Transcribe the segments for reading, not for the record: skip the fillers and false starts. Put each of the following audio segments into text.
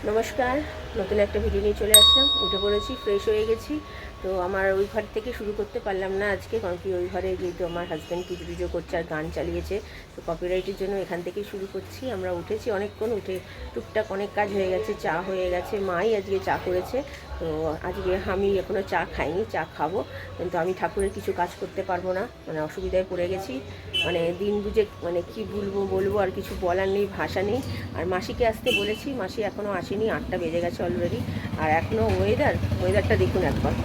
নমস্কার, নতুন একটা ভিডিও নিয়ে চলে আসলাম। উঠে পড়েছি, ফ্রেশ হয়ে গেছি। তো আমার ওই ঘর থেকে শুরু করতে পারলাম না আজকে, কারণ কি ওই ঘরে যেহেতু আমার হাজব্যান্ড পুজো করছে আর গান চালিয়েছে, তো কপিরাইটের জন্য এখান থেকেই শুরু করছি। আমরা উঠেছি অনেকক্ষণ, উঠে টুকটাক অনেক কাজ হয়ে গেছে, চা হয়ে গেছে, মাই আজকে চা করেছে। তো আজকে আমি এখনও চা খাইনি, চা খাবো, কিন্তু আমি ঠাকুরের কিছু কাজ করতে পারবো না, মানে অসুবিধায় পড়ে গেছি। মানে দিন বুঝে মানে কি বলবো আর কিছু বলার নেই, ভাষা নেই। আর মাসিকে আসতে বলেছি, মাসি এখনও আসেনি, 8টা বেজে গেছে অলরেডি। আর এখনও ওয়েদারটা দেখুন একবার,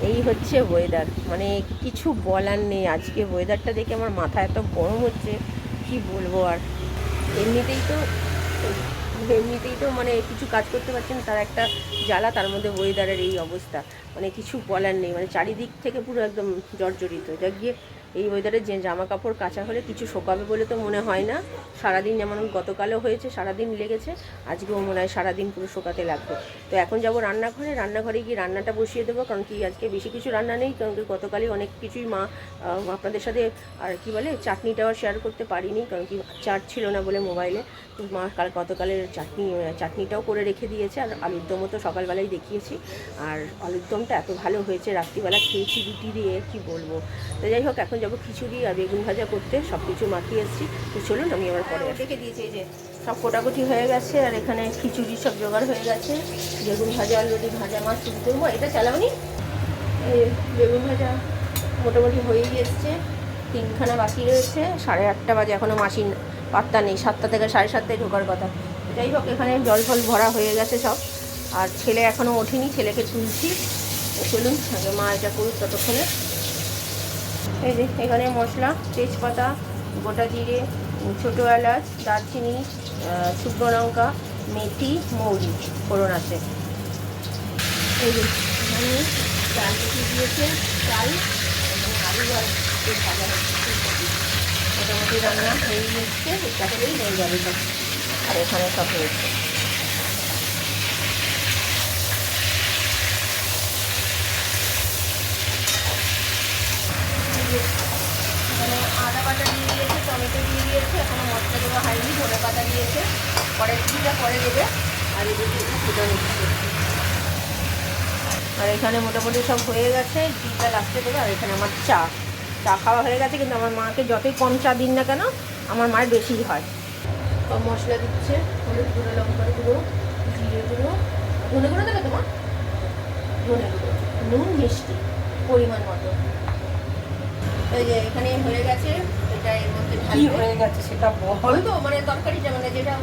এই হচ্ছে ওয়েদার, মানে কিছু বলার নেই। আজকে ওয়েদারটা দেখে আমার মাথা এত গরম হচ্ছে, কি বলবো আর। এমনিতেই তো মানে কিছু কাজ করতে পারছেন, তার একটা জ্বালা, তার মধ্যে ওয়েদারের এই অবস্থা, মানে কিছু বলার নেই। মানে চারিদিক থেকে পুরো একদম জর্জরিত। যা গিয়ে এই ওয়েদারে যে জামা কাপড় কাচা হলে কিছু শোকাবে বলে তো মনে হয় না। সারাদিন যেমন গতকালও হয়েছে, সারাদিন লেগেছে, আজকেও মনে হয় সারাদিন পুরো শোকাতে লাগবে। তো এখন যাব রান্নাঘরে গিয়ে রান্নাটা বসিয়ে দেবো, কারণ কি আজকে বেশি কিছু রান্না নেই, কারণ কি গতকালই অনেক কিছুই মা আপনাদের সাথে আর কি বলে চাটনিটাও শেয়ার করতে পারিনি, কারণ কি চার্জ ছিল না বলে মোবাইলে। তো মা গতকালের চাটনিটাও করে রেখে দিয়েছে, আর আলুর দমও তো সকালবেলায় দেখিয়েছি। আর আলুর দমটা এত ভালো হয়েছে, রাত্রিবেলা খেয়েছি রুটি দিয়ে, কি বলবো। তো যাই হোক, এখন যাবো খিচুড়ি আর বেগুন ভাজা করতে, সব কিছু মাখিয়ে এসেছি। তো চলুন আমি আবার পরে রেখে দিয়েছি। এই যে সব কোটাকুটি হয়ে গেছে, আর এখানে খিচুড়ি সব জোগাড় হয়ে গেছে। বেগুন ভাজা অলরেডি, ভাজা মাছ শুরু করবো, এটা চালাওনি। এই বেগুন ভাজা মোটামুটি হয়েই এসছে, 3খানা বাকি রয়েছে। 8:30 বাজে, এখনও মাসির পাত্তা নেই। 7টা থেকে 7:30টায় ঢোকার কথা। যাই হোক, এখানে জল ফল ভরা হয়ে গেছে সব, আর ছেলে এখনও ওঠেনি, ছেলেকে তুলছি। চলুন আগে মা এটা করুক ততক্ষণে। এই যে এখানে মশলা, তেজপাতা, গোটা জিরে, ছোটো এলাচ, দারচিনি, শুকনো লঙ্কা, মেথি, মৌরি ফোড়ন আছে। এই যে এখানে চাল মিশিয়ে দিয়েছে, চাল, এখানে আলু আর ভাজা হচ্ছে। মোটামুটি রান্না হয়ে এসছে, এটা হলেই হয়ে যাবে সব। আর এখানে সব হয়েছে। এখানে আদা বাটা দিয়ে দিয়েছে, টমেটো দিয়ে দিয়েছে, এখনও মশলা দেওয়া হয়নি, ধনে পাতা দিয়েছে, পরের চিটা পরে দেবে। আর এদিকে ফুটা নিচ্ছে। আর এখানে মোটামুটি সব হয়ে গেছে, ঘিটা লাস্টে দেবে। আর এখানে আমার চা খাওয়া হয়ে গেছে, কিন্তু আমার মাকে যতই কম চা দিন না কেন, আমার মায়ের বেশিই হয়। সব মশলা দিচ্ছে, হলুদ গুঁড়ো, লঙ্কার গুঁড়ো, জিরে গুঁড়ো, ধনে গুঁড়ো দেবে তোমার, ধনে গুঁড়ো, নুন, মিষ্টি পরিমাণ মতো। এই যে এখানে হয়ে গেছে, এটা এর মধ্যে কি হয়ে গেছে সেটা বল। তো মানে তরকারিটা, মানে যেটা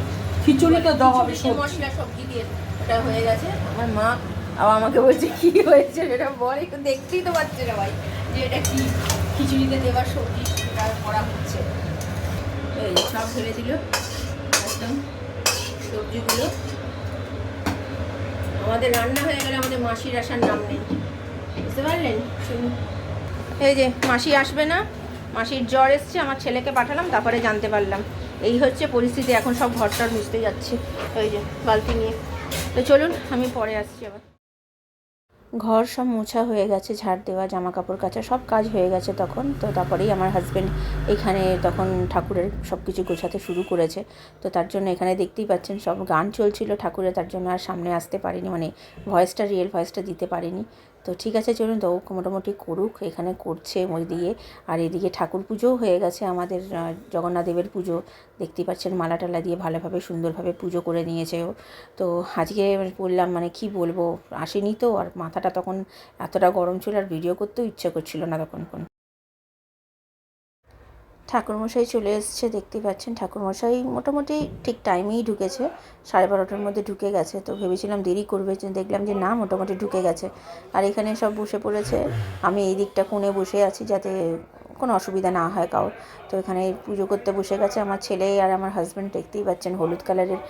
খিচুড়িতে দেওয়া হবে মশলা সবজি দিয়ে, ওটা হয়ে গেছে। আমার মা আবার আমাকে বলছে কি হয়েছে সেটা বল, একটু দেখতেই তো পাচ্ছে না ভাই যে এটা কি খিচুড়িতে দেওয়ার সবজি, সেটা করা হচ্ছে। এই সব ফেলে দিল একদম সবজিগুলো। আমাদের রান্না হয়ে গেলে আমাদের মাসির আসার নাম নেই, বুঝতে পারলেন। এই যে মাসি আসবে না, মাসির জ্বর এসছে, আমার ছেলেকে পাঠালাম, তারপরে জানতে পারলাম। এই হচ্ছে পরিস্থিতি, এখন সব ঘরটার মুছতে যাচ্ছি ওই যে বালতি নিয়ে। তো চলুন আমি পরে আসছি আবার। ঘর সব মোছা হয়ে গেছে, ঝাড় দেওয়া, জামা কাপড় কাচা সব কাজ হয়ে গেছে তখন। তো তারপরেই আমার হাজব্যান্ড এখানে তখন ঠাকুরের সব কিছু গোছাতে শুরু করেছে। তো তার জন্য এখানে দেখতেই পাচ্ছেন সব গান চলছিল ঠাকুরের, তার জন্য আর সামনে আসতে পারিনি, মানে রিয়েল ভয়েসটা দিতে পারিনি। তো ঠিক আছে চলুন, তো মোটামুটি করুক, এখানে করছে ওই দিয়ে। আর এদিকে ঠাকুর পুজোও হয়ে গেছে আমাদের, জগন্নাথ দেবের পুজো দেখতেই পাচ্ছেন, মালা টালা দিয়ে ভালোভাবে সুন্দরভাবে পুজো করে নিয়েছে ও। তো আজকে বললাম, মানে কি বলবো, আসেনি তো, আর মাথাটা তখন এতটা গরম ছিল, আর ভিডিও করতেও ইচ্ছে করছিল না তখন। ঠাকুরমশাই চলে এসছে, দেখতেই পাচ্ছেন ঠাকুরমশাই মোটামুটি ঠিক টাইমেই ঢুকেছে, 12:30টার মধ্যে ঢুকে গেছে। তো ভেবেছিলাম দেরি করবে, দেখলাম যে না, মোটামুটি ঢুকে গেছে। আর এখানে সব বসে পড়েছে, আমি এই দিকটা কোণে বসে আছি যাতে কোনো অসুবিধা না হয় কারোর। তো এখানে পুজো করতে বসে গেছে আমার ছেলে, আর আমার হাজব্যান্ড দেখতেই পাচ্ছেন হলুদ কালারের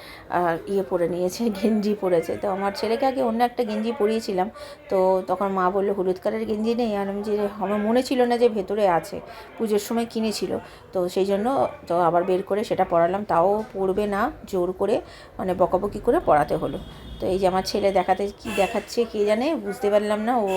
পরে নিয়েছে, গেঞ্জি পরেছে। তো আমার ছেলেকে আগে অন্য একটা গেঞ্জি পরিয়েছিলাম, তো তখন মা বললো হলুদ কালারের গেঞ্জি নেই, আর আমি যে আমার মনে ছিল না যে ভেতরে আছে, পুজোর সময় কিনেছিল। তো সেই জন্য তো আবার বের করে সেটা পরালাম, তাও পরবে না, জোর করে মানে বকাবকি করে পরাতে হলো। তো এই যে আমার ছেলে দেখাচ্ছে কে জানে, বুঝতে পারলাম না, ও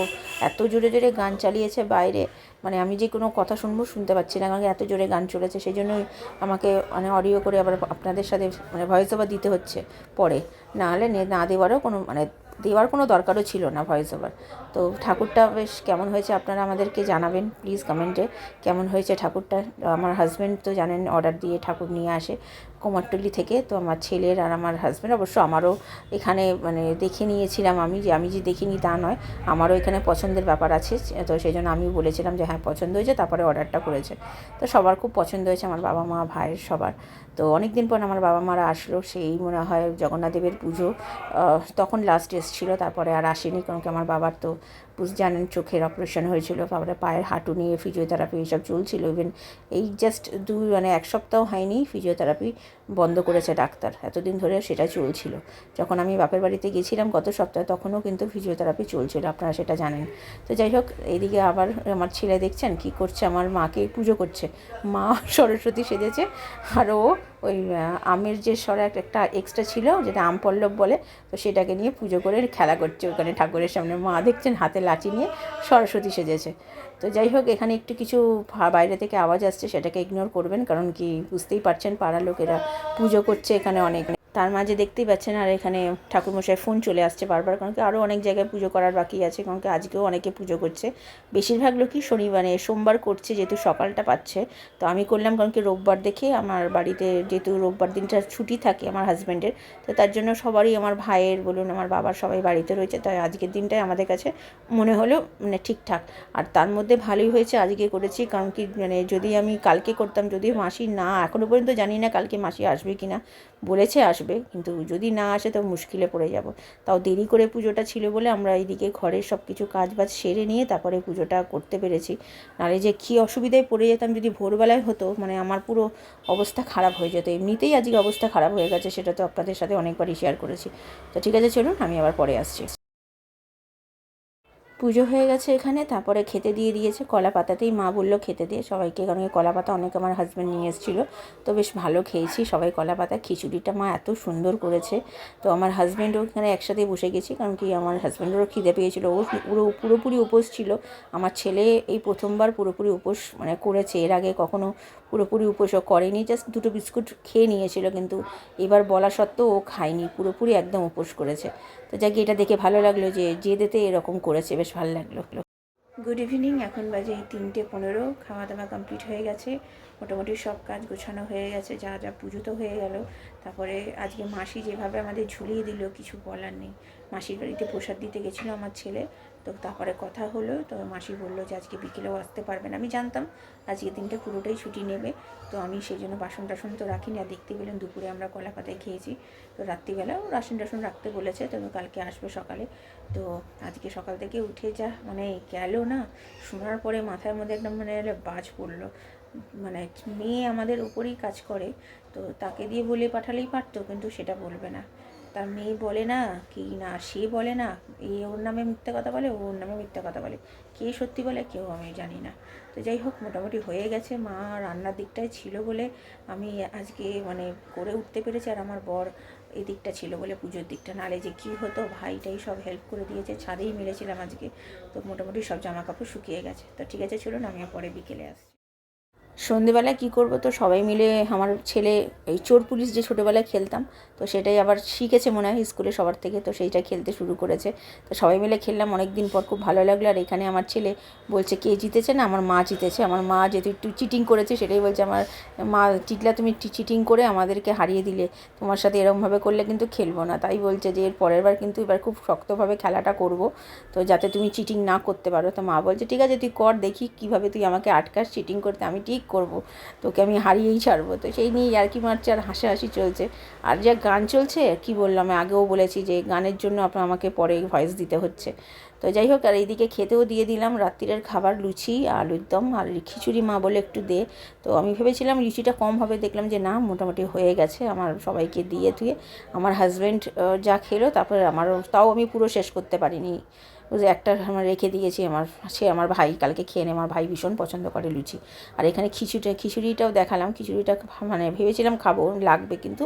এত জোরে জোরে গান চালিয়েছে বাইরে, মানে আমি যে কোনো কথা শুনবো শুনতে পাচ্ছি না, কারণ এত জোরে গান চলেছে। সেই জন্যই আমাকে মানে অডিও করে আবার আপনাদের সাথে মানে ভয়েস ওভার দিতে হচ্ছে পরে, নাহলে না দেওয়ারও কোনো মানে দেওয়ার কোনো দরকারও ছিল না ভয়েস ওভার। তো ঠাকুরটা বেশ কেমন হয়েছে আপনারা আমাদেরকে জানাবেন প্লিজ কমেন্টে, কেমন হয়েছে ঠাকুরটা। আমার হাজব্যান্ড তো জানেন অর্ডার দিয়ে ঠাকুর নিয়ে আসে কুমারটুলি থেকে। তো আমার ছেলের আর আমার হাজব্যান্ড, অবশ্য আমারও এখানে মানে দেখে নিয়েছিলাম আমি যে দেখিনি তা নয়, আমারও এখানে পছন্দের ব্যাপার আছে। তো সেই জন্য আমি বলেছিলাম যে হ্যাঁ পছন্দ হয়েছে, তারপরে অর্ডারটা করেছে। তো সবার খুব পছন্দ হয়েছে, আমার বাবা মা ভাইয়ের সবার। তো অনেক দিন পর আমার বাবা মারা আসলো, সেই মনে হয় জগন্নাথ দেবের পুজো তখন লাস্ট এসেছিল, তারপরে আর আসেনি। কারণ কি আমার বাবার তো জানেন চোখের অপারেশন হয়েছিল, তারপরে পায়ের হাঁটু নিয়ে ফিজিওথেরাপি এইসব চলছিল। ইভেন এই জাস্ট মানে এক সপ্তাহ হয়নি ফিজিওথেরাপি বন্ধ করেছে ডাক্তার, এতদিন ধরে সেটা চলছিল। যখন আমি বাপের বাড়িতে গেছিলাম গত সপ্তাহে, তখনও কিন্তু ফিজিওথেরাপি চলছিল, আপনারা সেটা জানেন। তো যাই হোক, এইদিকে আবার আমার ছেলে দেখছেন কি করছে, আমার মাকে পুজো করছে। মা সরস্বতী সেজেছে, আর ও ওই আমের যে একটা এক্সট্রা ছিল যেটা আম পল্লব বলে, তো সেটাকে নিয়ে পুজো করে খেলা করছে ওখানে ঠাকুরের সামনে। মা দেখছেন হাতে লাঠি নিয়ে সরস্বতী সেজেছে। তো যাই হোক, এখানে একটু কিছু বাইরে থেকে আওয়াজ আসছে, সেটাকে ইগনোর করবেন, কারণ কি বুঝতেই পারছেন পাড়ার লোকেরা পুজো করছে এখানে অনেক। তার মাঝে দেখতেই পাচ্ছেন আর এখানে ঠাকুরমশাই ফোন চলে আসছে বারবার, কারণ কি আরও অনেক জায়গায় পুজো করার বাকি আছে। কারণ কি আজকেও অনেকে পুজো করছে, বেশিরভাগ লোকই সোমবার করছে, যেহেতু সকালটা পাচ্ছে। তো আমি করলাম, কারণ কি রোববার দেখে আমার বাড়িতে যেহেতু রোববার দিনটা ছুটি থাকে আমার হাজব্যান্ডের, তো তার জন্য সবারই, আমার ভাইয়ের বলুন আমার বাবার সবাই বাড়িতে রয়েছে, তাই আজকের দিনটাই আমাদের কাছে মনে হলো মানে ঠিকঠাক। আর তার মধ্যে ভালোই হয়েছে আজকে করেছি, কারণ কি মানে যদি আমি কালকে করতাম, যদি মাসি না, এখনও পর্যন্ত জানি না কালকে মাসি আসবে কি না, বলেছে আসবে, কিন্তু যদি না আসে তো মুশকিলে পড়ে যাব। তাও দেরি করে পুজোটা ছিল বলে আমরা এইদিকে ঘরের সব কিছু কাজবাজ সেরে নিয়ে তারপরে পুজোটা করতে পেরেছি। নাহলে যে কী অসুবিধায় পড়ে যেতাম যদি ভোরবেলায় হতো, মানে আমার পুরো অবস্থা খারাপ হয়ে যেত। এমনিতেই আজকে অবস্থা খারাপ হয়ে গেছে, সেটা তো আপনাদের সাথে অনেকবারই শেয়ার করেছি। তো ঠিক আছে, চলুন আমি আবার পরে আসছি। পুজো হয়ে গেছে এখানে, তারপরে খেতে দিয়ে দিয়েছে কলা পাতাতেই, মা বললো খেতে দিয়ে সবাইকে, কারণ কলা পাতা অনেক আমার হাজব্যান্ড নিয়ে এসেছিলো। তো বেশ ভালো খেয়েছি সবাই কলা পাতা। খিচুড়িটা মা এত সুন্দর করেছে। তো আমার হাজব্যান্ডও এখানে একসাথে বসে গেছি, কারণ কি আমার হাজব্যান্ডেরও খিদে পেয়েছিলো, ও পুরোপুরি উপোস ছিল। আমার ছেলে এই প্রথমবার পুরোপুরি উপোস মানে করেছে, এর আগে কখনো পুরোপুরি উপোসও করেনি, জাস্ট দুটো বিস্কুট খেয়ে নিয়েছিল, কিন্তু এবার বলা সত্ত্বেও ও খায়নি, পুরোপুরি একদম উপোস করেছে। তো যাকে এটা দেখে ভালো লাগলো যে জেদেতে এরকম করেছে, বেশ ভালো লাগলো। গুড ইভিনিং, এখন বাজে 3:15, খাওয়া দাওয়া কমপ্লিট হয়ে গেছে, মোটামুটি সব কাজ গোছানো হয়ে গেছে, যা যা পুজো তো হয়ে গেল। তারপরে আজকে মাসি যেভাবে আমাদের ঝুলিয়ে দিল কিছু বলার নেই। মাসির বাড়িতে প্রসাদ দিতে গেছিলো আমার ছেলে, তো তারপরে কথা হলো, তো মাসি বললো যে আজকে বিকেলেও আসতে পারবেন। আমি জানতাম আজকে দিনটা পুরোটাই ছুটি নেবে, তো আমি সেই জন্য বাসন টাসন তো রাখিনি। আর দেখতে পেলাম দুপুরে আমরা কলা পাতায় খেয়েছি, তো রাত্রিবেলাও রাসন টাসন রাখতে বলেছে, তো কালকে আসবে সকালে। তো আজকে সকাল থেকে উঠে যা মানে গেল না, শোনার পরে মাথার মধ্যে একদম মানে বাজ পড়লো। মানে মেয়ে আমাদের উপরেই কাজ করে, তো তাকে দিয়ে বলে পাঠালেই পারতো, কিন্তু সেটা বলবে না। তার মেয়ে বলে না কি না, সে বলে না, এই ওর নামে মিথ্যা কথা বলে, ওর নামে মিথ্যা কথা বলে, কে সত্যি বলে কেউ আমি জানি না। তো যাই হোক, মোটামুটি হয়ে গেছে। মা রান্নার দিকটায় ছিল বলে আমি আজকে মানে করে উঠতে পেরেছি, আর আমার বর এই দিকটা ছিল বলে পুজোর দিকটা, নাহলে যে কী হতো, ভাইটাই সব হেল্প করে দিয়েছে, ছাদেই মেরেছিলাম আজকে। তো মোটামুটি সব জামা কাপড় শুকিয়ে গেছে। তো ঠিক আছে, চলুন আমি পরে বিকেলে আসছি। সন্ধেবেলায় কী করবো, তো সবাই মিলে আমার ছেলে এই চোর পুলিশ যে ছোটোবেলায় খেলতাম, তো সেটাই আবার শিখেছে মনে হয় স্কুলে সবার থেকে, তো সেইটা খেলতে শুরু করেছে। তো সবাই মিলে খেললাম অনেক দিন পর, খুব ভালো লাগলো। আর এখানে আমার ছেলে বলছে কে জিতেছে, না আমার মা জিতেছে। আমার মা যেহেতু একটু চিটিং করেছে, সেটাই বলছে আমার মা, টিকলা তুমি চিটিং করে আমাদেরকে হারিয়ে দিলে, তোমার সাথে এরকমভাবে করলে কিন্তু খেলবো না। তাই বলছে যে এর পরের বার কিন্তু এবার খুব শক্তভাবে খেলাটা করব, তো যাতে তুমি চিটিং না করতে পারো। তো মা বলছে ঠিক আছে তুই কর, দেখি কীভাবে তুই আমাকে আটকাস চিটিং করতে, আমি ঠিক করব, তোকে আমি হারিয়েই ছাড়বো। তো সেই নিয়ে ইয়ার্কি মারছে আর হাসাহাসি চলছে। আর যা গান চলছে কি বললাম, আমি আগেও বলেছি যে গানের জন্য আমাকে পরে ভয়েস দিতে হচ্ছে। তো যাই হোক, আর এইদিকে খেতেও দিয়ে দিলাম রাত্রিরের খাবার, লুচি আলুর দম আর খিচুড়ি। মা বলে একটু দে, তো আমি ভেবেছিলাম লুচিটা কম হবে, দেখলাম যে না মোটামুটি হয়ে গেছে। আমার সবাইকে দিয়ে ধুয়ে আমার হাজব্যান্ড যা খেলো, তারপরে আমারও, তাও আমি পুরো শেষ করতে পারিনি, যে একটা আমার রেখে দিয়েছি। আমার ভাই কালকে খেয়ে আমার ভাই ভীষণ পছন্দ করে লুচি। আর এখানে খিচুড়িটাও দেখালাম, খিচুড়িটা মানে ভেবেছিলাম খাবো লাগবে, কিন্তু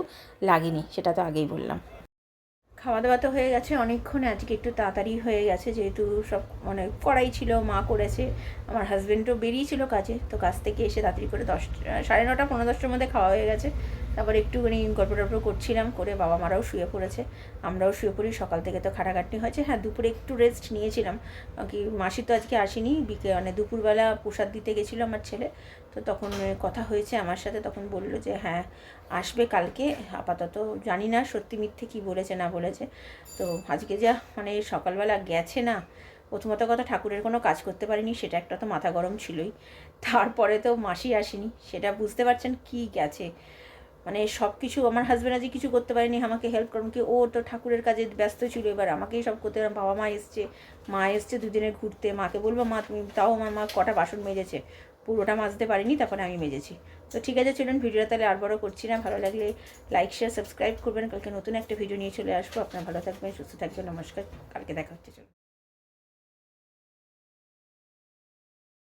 লাগেনি, সেটা তো আগেই বললাম। খাওয়া দাওয়া তো হয়ে গেছে অনেকক্ষণ, আজকে একটু তাড়াতাড়ি হয়ে গেছে যেহেতু সব মানে করাই ছিল, মা করেছে, আমার হাজব্যান্ডও বেরিয়েছিল কাজে, তো কাজ থেকে এসে তাড়াতাড়ি করে 9:30 10:45 মধ্যে খাওয়া হয়ে গেছে। তারপর একটুখানি গল্প টল্প করছিলাম, করে বাবা মারাও শুয়ে পড়েছে, আমরাও শুয়ে পড়ি। সকাল থেকে তো খাটাখাটনি হয়েছে। হ্যাঁ, দুপুরে একটু রেস্ট নিয়েছিলাম, কি মাসি তো আজকে আসেনি, মানে দুপুরবেলা প্রসাদ দিতে গেছিলো আমার ছেলে, তো তখন কথা হয়েছে আমার সাথে, তখন বললো যে হ্যাঁ আসবে কালকে, আপাতত জানি না সত্যি মিথ্যে কী বলেছে না বলেছে। তো আজকে যা মানে সকালবেলা গেছে না, প্রথমত কথা ঠাকুরের কোনো কাজ করতে পারিনি, সেটা একটা তো মাথা গরম ছিলই, তারপরে তো মাসি আসেনি, সেটা বুঝতে পারছেন কি গেছে, মানে সব কিছু আমার হাজব্যান্ড আজকে কিছু করতে পারেনি আমাকে হেল্প করুন, কি ও তো ঠাকুরের কাজে ব্যস্ত ছিল, এবার আমাকেই সব করতে হবে। বাবা মা এসছে দুদিনে ঘুরতে, মাকে বলবো মা তুমি, তাও আমার মা কটা বাসন মেজেছে, পুরোটা মাজতে পারিনি, তারপরে আমি মেজেছি। তো ঠিক আছে, চলুন ভিডিওটা তাহলে আর বড় করছি না, ভালো লাগলে লাইক শেয়ার সাবস্ক্রাইব করবেন, কালকে নতুন একটা ভিডিও নিয়ে চলে আসবো। আপনারা ভালো থাকবেন, সুস্থ থাকবেন, নমস্কার, কালকে দেখা হচ্ছে, চলুন।